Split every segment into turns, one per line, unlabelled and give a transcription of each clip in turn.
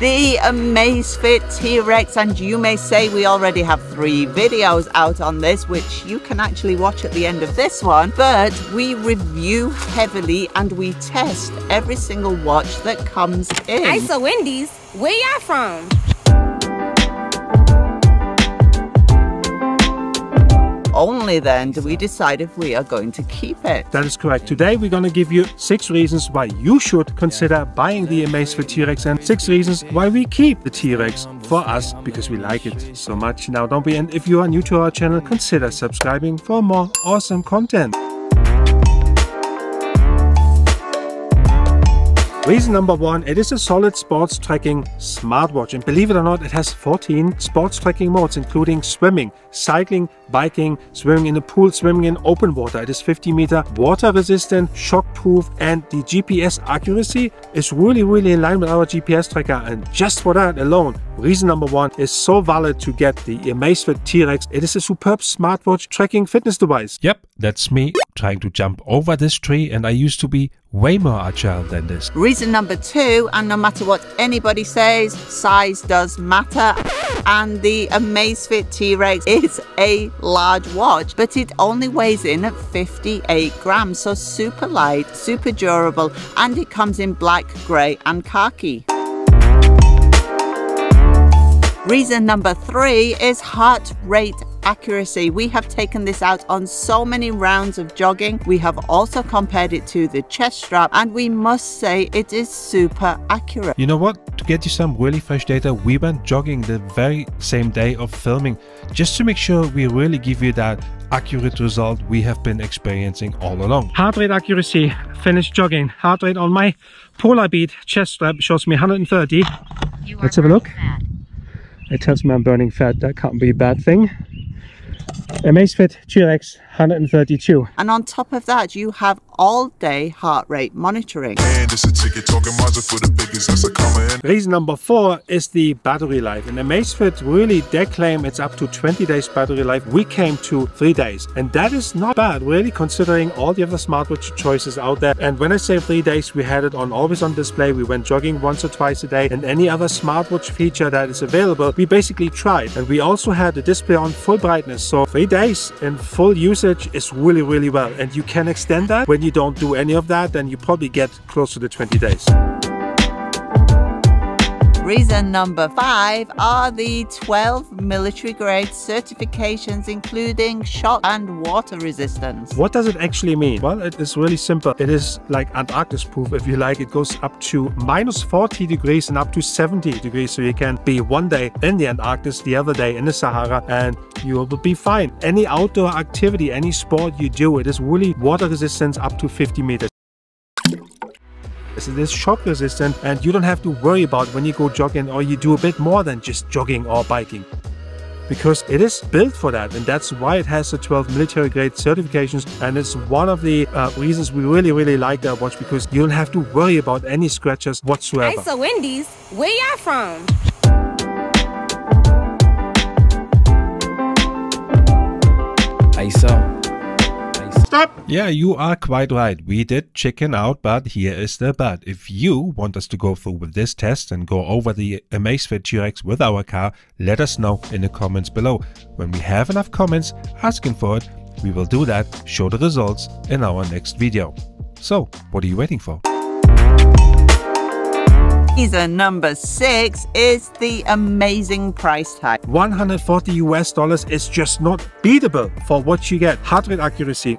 The Amazfit T Rex, and you may say we already have 3 videos out on this, which you can actually watch at the end of this one, but we review heavily and we test every single watch that comes in.
Hey, so Wendy's, where y'all from?
Only then do we decide if we are going to keep it.
That is correct. Today we're going to give you 6 reasons why you should consider buying the Amazfit T Rex and 6 reasons why we keep the T Rex for us because we like it so much. Now don't be, and if you are new to our channel, consider subscribing for more awesome content. Reason number 1, it is a solid sports tracking smartwatch, and believe it or not, it has 14 sports tracking modes, including swimming, cycling, biking, swimming in a pool, swimming in open water. It is 50-meter water resistant, shock proof, and the GPS accuracy is really in line with our GPS tracker, and just for that alone, reason number 1 is so valid to get the Amazfit T Rex. It is a superb smartwatch tracking fitness device.
Yep, that's me trying to jump over this tree, and I used to be way more agile than this.
Reason number 2, and no matter what anybody says, size does matter, and the Amazfit T Rex is a large watch, but it only weighs in at 58 grams, so super light, super durable, and it comes in black, grey and khaki. Reason number 3 is heart rate accuracy. We have taken this out on so many rounds of jogging. We have also compared it to the chest strap, and we must say it is super accurate.
You know what? To get you some really fresh data, we went jogging the very same day of filming, just to make sure we really give you that accurate result we have been experiencing all along.
Heart rate accuracy, finished jogging. Heart rate on my Polar Beat chest strap shows me 130. Let's have a look. It tells me I'm burning fat. That can't be a bad thing. Amazfit T Rex 132.
And on top of that, you have all-day heart rate monitoring.
Reason number 4 is the battery life. And Amazfit really, they claim it's up to 20 days battery life. We came to 3 days, and that is not bad, really, considering all the other smartwatch choices out there. And when I say 3 days, we had it on always on display. We went jogging once or twice a day, and any other smartwatch feature that is available, we basically tried. And we also had the display on full brightness, so 3 days in full usage is really well, and you can extend that. When you don't do any of that, then you probably get close to the 20 days.
Reason number 5 are the 12 military grade certifications, including shock and water resistance.
What does it actually mean? Well, it is really simple. It is like Antarctic proof, if you like. It goes up to -40 degrees and up to 70 degrees, so you can be one day in the Antarctic, the other day in the Sahara, and you will be fine. Any outdoor activity, any sport you do, it is really water resistance up to 50 meters. It is shock resistant, and you don't have to worry about when you go jogging or you do a bit more than just jogging or biking, because it is built for that, and that's why it has the 12 military grade certifications. And it's one of the reasons we really like that watch, because you don't have to worry about any scratches whatsoever.
Hey, so Wendy's, where y'all from?
Hey, so. Stop! Yeah, you are quite right. We did chicken out, but here is the but. If you want us to go through with this test and go over the Amazfit T Rex with our car, let us know in the comments below. When we have enough comments asking for it, we will do that, show the results in our next video. So, what are you waiting for?
Reason number 6 is the amazing price tag.
$140 US is just not beatable for what you get. Heart rate accuracy,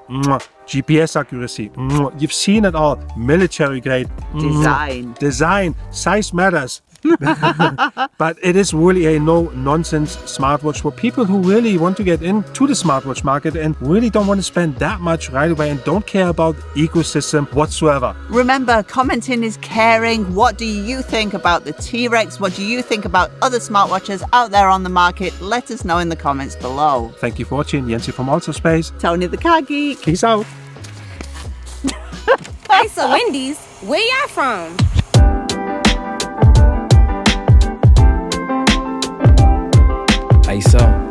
GPS accuracy, you've seen it all. Military grade, design, size matters. But it is really a no-nonsense smartwatch for people who really want to get into the smartwatch market and really don't want to spend that much right away and don't care about ecosystem whatsoever.
Remember, commenting is caring. What do you think about the T Rex? What do you think about other smartwatches out there on the market? Let us know in the comments below.
Thank you for watching. Yancy from Also Space.
Tony the Car Geek.
Peace out.
Hey, so Wendy's, where y'all from?
Hey, so.